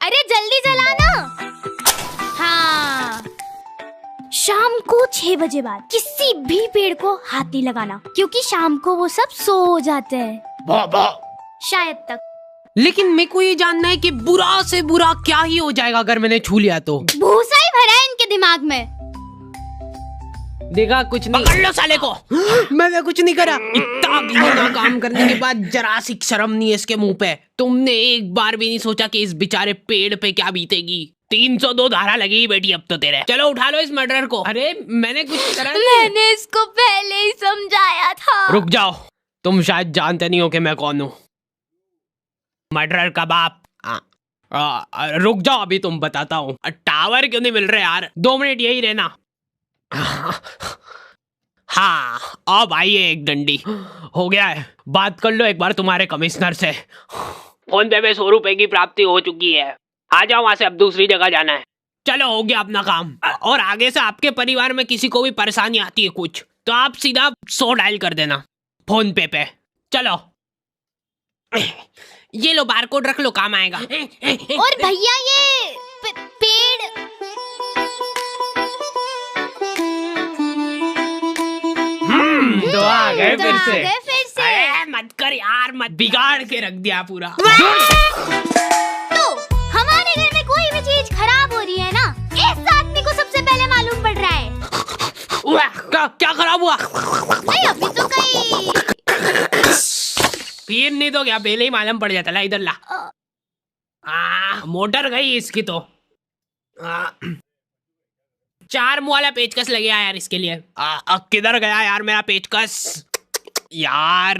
अरे जल्दी चला ना। हाँ, शाम को 6 बजे बाद किसी भी पेड़ को हाथ नहीं लगाना, क्योंकि शाम को वो सब सो जाते हैं। शायद तक। लेकिन मेरे को ये जानना है कि बुरा से बुरा क्या ही हो जाएगा अगर मैंने छू लिया तो। भूसा ही भरा है इनके दिमाग में। देखा कुछ नहीं। पकड़ लो साले को। मैंने कुछ नहीं करा। इतना घिनौना काम करने के बाद जरा सी शर्म नहीं है इसके मुंह पे। तुमने एक बार भी नहीं सोचा कि इस बेचारे पेड़ पे क्या बीतेगी। 302 धारा लगी बेटी अब तो तेरे। चलो उठा लो इस मर्डर को। अरे मैंने कुछ करा नहीं। मैंने इसको पहले ही समझाया था। रुक जाओ, तुम शायद जानते नहीं हो कि मैं कौन हूँ। मर्डरर का बाप। रुक जाओ, अभी तुम बताता हूँ। टावर क्यों नहीं मिल रहे यार? 2 मिनट यही रहना। हाँ, अब आइए एक डंडी। हो गया है, बात कर लो एक बार तुम्हारे कमिश्नर से। फोन पे में 100 रुपए की प्राप्ति हो चुकी है। आ जाओ वहां से, अब दूसरी जगह जाना है। चलो हो गया अपना काम। और आगे से आपके परिवार में किसी को भी परेशानी आती है कुछ, तो आप सीधा 100 डायल कर देना फोन पे। चलो ये लो बारकोड रख लो, काम आएगा। और भैया ये पेड़ तो आ गए फिर से। अरे मत कर यार, मत बिगाड़ के रख दिया पूरा। तो हमारे घर में कोई भी चीज खराब हो रही है ना, इस आदमी को सबसे पहले मालूम पड़ रहा है। क्या खराब हुआ? नहीं अभी तो कहीं फिर नहीं तो क्या पहले ही मालूम पड़ जाता। ला इधर ला। मोटर गई इसकी तो। 4 मुंह वाला पेचकस लगे यार इसके लिए। किधर गया यार मेरा पेचकस? यार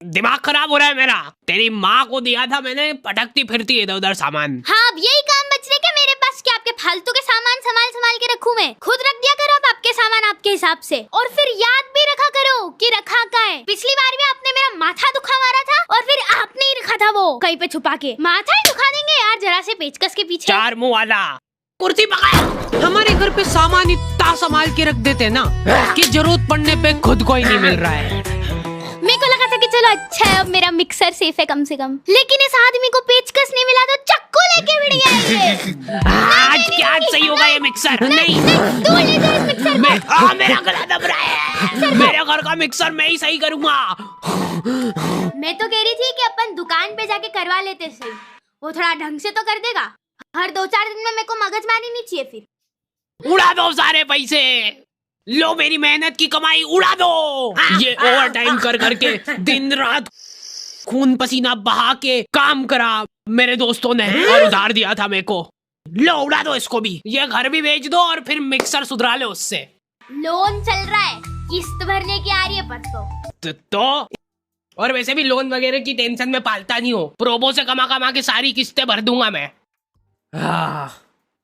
दिमाग खराब हो रहा है मेरा। तेरी माँ को दिया था मैंने, पटकती फिरती इधर उधर सामान। हाँ, अब यही काम बच रहे क्या मेरे पास? क्या आपके फालतू के सामान संभाल के रखूं मैं? खुद रख दिया करो अब आपके सामान आपके हिसाब से, और फिर याद भी रखा करो कि रखा का है। पिछली बार भी आपने मेरा माथा दुखा मारा था, और फिर आपने ही रखा था वो कहीं पे छुपा के। माथा ही दुखा देंगे यार जरा से पेचकस के पीछे। 4 मुंह वाला कुर्सी पकड़। हमारे घर पे सामान इतना संभाल के रख देते हैं ना कि जरूरत पड़ने पे खुद को ही नहीं मिल रहा है। मेरे को लगा था कि चलो अच्छा है, अब मेरा मिक्सर सेफ है कम से कम। लेकिन इस आदमी को पेचकस नहीं मिला तो चक्कू लेके भिड़ गया ये। आज क्या सही होगा ये मिक्सर? नहीं, तू ले जा इस मिक्सर को। मेरा गला दब रहा है। मेरे घर का मिक्सर मैं ही सही करूंगा। मैं तो कह रही थी कि अपन दुकान पे जाके करवा लेते सही, वो थोड़ा ढंग से तो कर देगा। हर 2-4 दिन में मेरे को मगजमारी नहीं चाहिए फिर। उड़ा दो सारे पैसे, लो मेरी मेहनत की कमाई उड़ा दो। ये ओवर टाइम कर करके दिन रात खून पसीना बहा के काम करा मेरे दोस्तों ने, और उधार दिया था मेरे को। लो उड़ा दो इसको भी। ये घर भी बेच दो और फिर मिक्सर सुधरा लो उससे। लोन चल रहा है, किस्त भरने की आ रही है परसों। तो और वैसे भी लोन वगैरह की टेंशन में पालता नहीं हो। प्रोबो से कमा कमा के सारी किस्तें भर दूंगा मैं।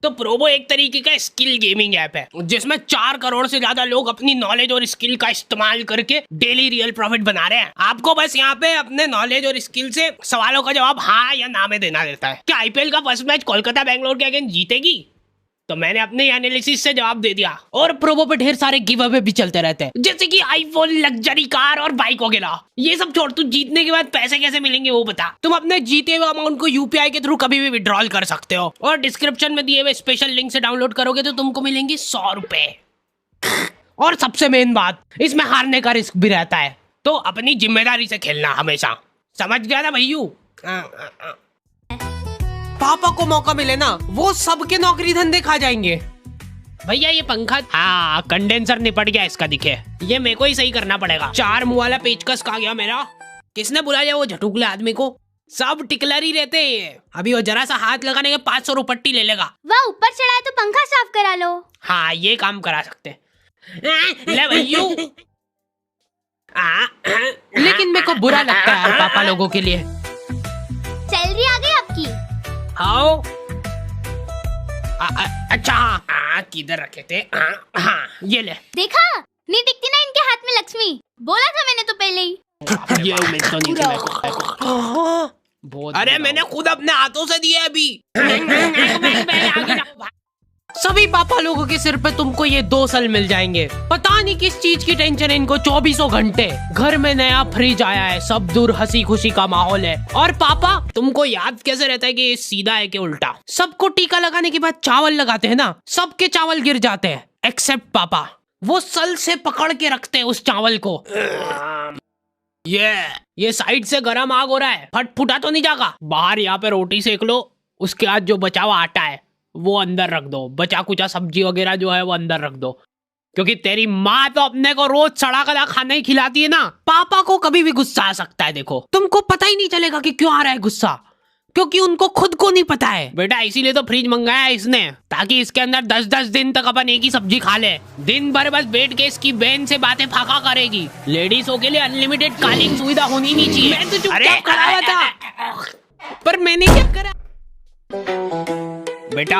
तो प्रोबो एक तरीके का स्किल गेमिंग ऐप है जिसमें 4 करोड़ से ज्यादा लोग अपनी नॉलेज और स्किल का इस्तेमाल करके डेली रियल प्रॉफिट बना रहे हैं। आपको बस यहाँ पे अपने नॉलेज और स्किल से सवालों का जवाब हाँ या ना में देना रहता है। क्या आईपीएल का फर्स्ट मैच कोलकाता बैंगलोर के अगेंस्ट जीतेगी? तो मैंने अपने एनालिसिस से जवाब दे दिया। और प्रोबो पे ढेर सारे गिव अवे भी चलते रहते हैं, जैसे कि आईफोन, लग्जरी कार और बाइक वगैरह। ये सब छोड़, तू जीतने के बाद पैसे कैसे मिलेंगे वो बता। तुम अपने जीते हुए अमाउंट को यूपीआई के थ्रू कभी भी विड्रॉल कर सकते हो, और डिस्क्रिप्शन में दिए हुए स्पेशल लिंक से डाउनलोड करोगे तो तुमको मिलेंगे 100 रुपए। और सबसे मेन बात, इसमें हारने का रिस्क भी रहता है, तो अपनी जिम्मेदारी से खेलना हमेशा। समझ गया ना भैयू? पापा को मौका मिले ना, वो सबके नौकरी धंधे खा जाएंगे। भैया ये पंखा, हाँ कंडेंसर निपट गया इसका, दिखे। ये मेरे को ही सही करना पड़ेगा। 4 मुंह वाला पेचकस कहाँ गया मेरा? किसने बुलाया वो झटुकले आदमी को? सब टिकलर ही रहते हैं। अभी वो जरा सा हाथ लगाने के 500 रुपट्टी ले लेगा। वह ऊपर चढ़ा है तो पंखा साफ करा लो। हाँ ये काम करा सकते। ले भैयू। लेकिन मेरे को बुरा लगता है यार पापा लोगों के लिए। सैलरी आ गई आपकी? आओ। अच्छा हाँ, किधर रखे थे? हाँ ये ले। देखा, नहीं दिखती ना इनके हाथ में लक्ष्मी। बोला था मैंने तो पहले ही। ये उम्मीद तो नहीं थी मेरे को। अरे मैंने खुद अपने हाथों से दिए अभी। सब सभी पापा लोगों के सिर पे तुमको ये 2 साल मिल जाएंगे। पता नहीं किस चीज की टेंशन है इनको 24 घंटे। घर में नया फ्रिज आया है, सब दूर हंसी खुशी का माहौल है। और पापा तुमको याद कैसे रहता है कि सीधा है कि उल्टा? सबको टीका लगाने के बाद चावल लगाते हैं ना, सबके चावल गिर जाते हैं एक्सेप्ट पापा। वो सल से पकड़ के रखते हैं उस चावल को। ये साइड से गरम आग हो रहा है, फट फुटा तो नहीं जाएगा? बाहर यहाँ पे रोटी सेक लो, उसके बाद जो बचा हुआ आटा है वो अंदर रख दो, बचा कुचा सब्जी वगैरह जो है वो अंदर रख दो, क्योंकि तेरी माँ तो अपने को रोज सड़ा गला खाना ही खिलाती है ना। पापा को कभी भी गुस्सा आ सकता है, देखो तुमको पता ही नहीं चलेगा कि क्यों आ रहा है गुस्सा, क्योंकि उनको खुद को नहीं पता है। बेटा इसीलिए तो फ्रिज मंगाया है इसने, ताकि इसके अंदर 10-10 दिन तक अपन एक ही सब्जी खा ले। दिन भर बस बैठ के इसकी बहन से बातें फाका करेगी। लेडीजों के लिए अनलिमिटेड कॉलिंग सुविधा होनी नहीं चाहिए। मैं तो चुपचाप खड़ा हुआ था, पर मैंने क्या करा? बेटा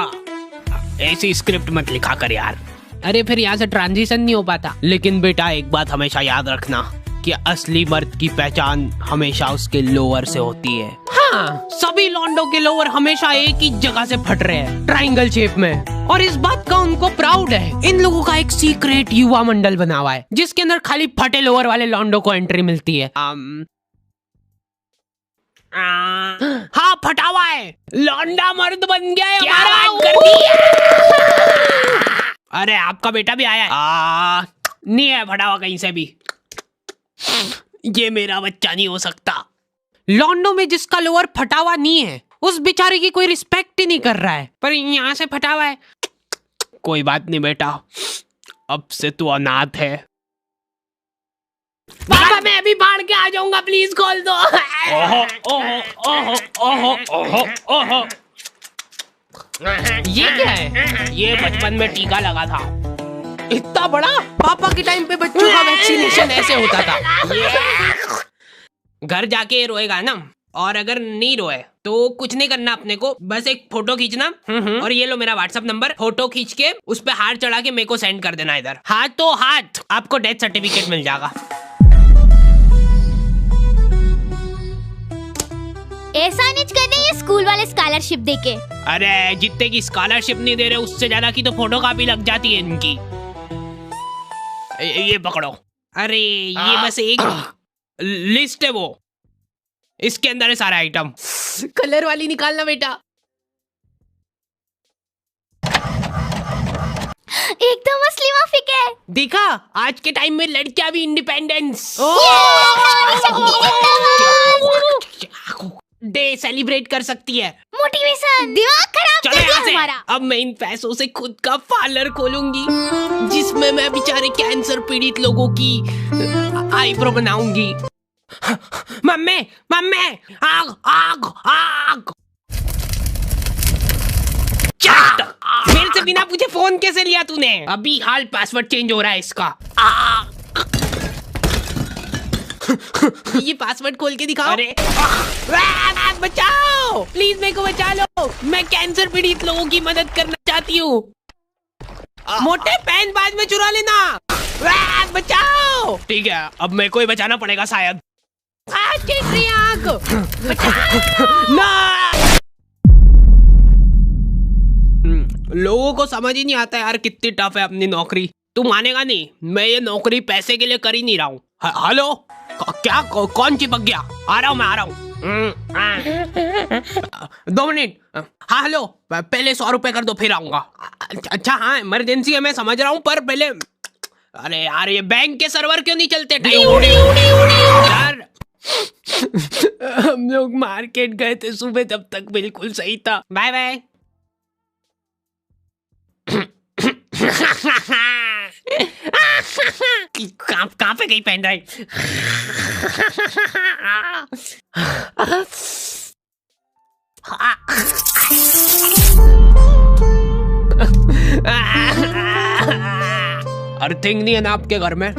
ऐसी स्क्रिप्ट मत लिखा कर यार। अरे फिर यहाँ से ट्रांजिशन नहीं हो पाता। लेकिन बेटा एक बात हमेशा याद रखना कि असली मर्द की पहचान हमेशा उसके लोअर से होती है। हाँ, सभी लॉन्डो के लोअर हमेशा एक ही जगह से फट रहे हैं, ट्रायंगल शेप में, और इस बात का उनको प्राउड है। इन लोगों का एक सीक्रेट युवा मंडल बना हुआ है, जिसके अंदर खाली फटे लोअर वाले लॉन्डो को एंट्री मिलती है। हाँ फटा हुआ है, लौंडा मर्द बन गया है। क्या बात कर दी है? अरे आपका बेटा भी आया है? नहीं है फटा हुआ कहीं से भी। ये मेरा बच्चा नहीं हो सकता। लॉन्डो में जिसका लोअर फटा हुआ नहीं है उस बेचारे की कोई रिस्पेक्ट ही नहीं कर रहा है, पर यहाँ से फटा हुआ है। कोई बात नहीं बेटा, अब से तू अनाथ है। पापा मैं अभी बाढ़ के आ जाऊंगा, प्लीज खोल दो। ओहो ओहो ओहो ओहो ओहो, ये क्या है? ये बचपन में टीका लगा था, इतना बड़ा। पापा के टाइम पे बच्चों का वैक्सीनेशन ऐसे होता था। घर जाके रोएगा ना, और अगर नहीं रोए तो कुछ नहीं करना अपने को, बस एक फोटो खींचना और ये लो मेरा व्हाट्सएप नंबर, फोटो खींच के उस पे हाथ चढ़ा के मेरे को सेंड कर देना। इधर हाथों हाथ आपको डेथ सर्टिफिकेट मिल जाएगा। ऐसा नहीं करते ये स्कूल वाले स्कॉलरशिप देके। अरे जितने की स्कॉलरशिप नहीं दे रहे उससे ज्यादा की तो फोटो कॉपी लग जाती है इनकी। ये पकड़ो। अरे ये बस एक लिस्ट है, वो इसके अंदर है सारा आइटम। कलर वाली निकालना बेटा। एकदम असली माफिक है। देखा, आज के टाइम में लड़कियां भी इंडिपेंडेंस डे सेलिब्रेट कर सकती है। मोटिवेशन, दिमाग खराब कर दिया हमारा। अब मैं इन पैसों से खुद का पार्लर खोलूंगी, जिसमें मैं बेचारे कैंसर पीड़ित लोगों की आईब्रो बनाऊंगी। मम्मी मम्मी, आग आग आग। मेरे से बिना पूछे फोन कैसे लिया तूने? अभी हाल पासवर्ड चेंज हो रहा है इसका। ये पासवर्ड खोल के दिखाओ। अरे बचाओ, प्लीज मेरे को बचा लो, मैं कैंसर पीड़ित लोगों की मदद करना चाहती हूँ। मोटे पैन बाद में चुरा लेना। बचाओ। ठीक है, अब मेरे को ही बचाना पड़ेगा शायद। आग ना। लोगों को समझ ही नहीं आता यार कितनी टफ है अपनी नौकरी। तू मानेगा नहीं, मैं ये नौकरी पैसे के लिए कर ही नहीं रहा हूँ। हेलो, क्या कौन चिपक गया? आ रहा हूँ, मैं आ रहा हूँ। 2 मिनट। हाँ हेलो, पहले 100 रुपए कर दो फिर आऊंगा। अच्छा हाँ इमरजेंसी है मैं समझ रहा हूँ, पर पहले। अरे यार ये बैंक के सर्वर क्यों नहीं चलते? यार हम लोग मार्केट गए थे सुबह, तब तक बिल्कुल सही था। Bye bye. कहाँ पे गई पेन ड्राइव? अर्थिंग नहीं है ना आपके घर में?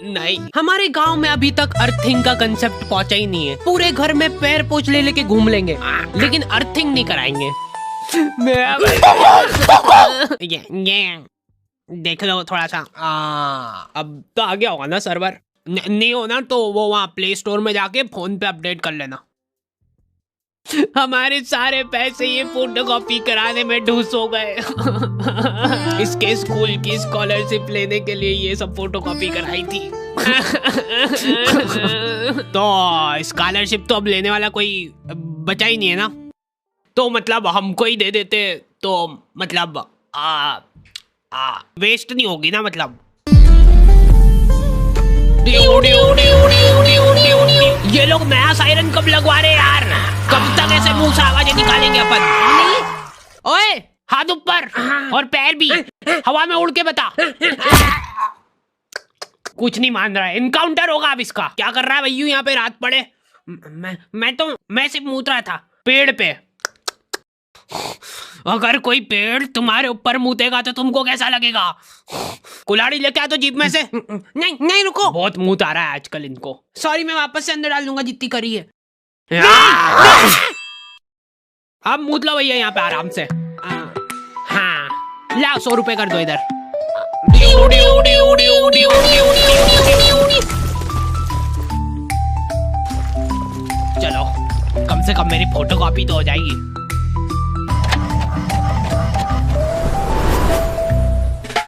नहीं, हमारे गांव में अभी तक अर्थिंग का कंसेप्ट पहुंचा ही नहीं है। पूरे घर में पैर पोछ ले लेके घूम लेंगे, लेकिन अर्थिंग नहीं कराएंगे। ये देख लो थोड़ा सा। अब तो आ गया होगा ना सर्वर? नहीं हो ना तो वो वहाँ प्ले स्टोर में जाके फोन पे अपडेट कर लेना। हमारे सारे पैसे ये फोटोकॉपी कराने में ढूस हो गए। इसके स्कूल की स्कॉलरशिप लेने के लिए ये सब फोटोकॉपी कराई थी। तो स्कॉलरशिप तो अब लेने वाला कोई बचा ही नहीं है ना, तो मतलब हमको ही दे देते तो मतलब वेस्ट नहीं होगी ना मतलब। ये लोग नया सायरन कब लगवा रहे यार? कब तक ऐसे मुंह से आवाजें निकालेंगे अपन? ओए हाथ ऊपर और पैर भी हवा में उड़ के बता। कुछ नहीं मान रहा है, इनकाउंटर होगा अब इसका। क्या कर रहा है भैया यहाँ पे रात पड़े? मैं सिर्फ मूत रहा था पेड़ पे। अगर कोई पेड़ तुम्हारे ऊपर मूतेगा तो तुमको कैसा लगेगा? कुल्हाड़ी लेके आ तो जीप में से। नहीं नहीं रुको, बहुत मूत आ रहा है आजकल इनको। सॉरी मैं वापस से अंदर डाल दूंगा जितनी करी है। अब मूत लो भैया यहाँ पे आराम से। हाँ ला 100 रुपए कर दो इधर। चलो कम से कम मेरी फोटोकॉपी तो हो जाएगी।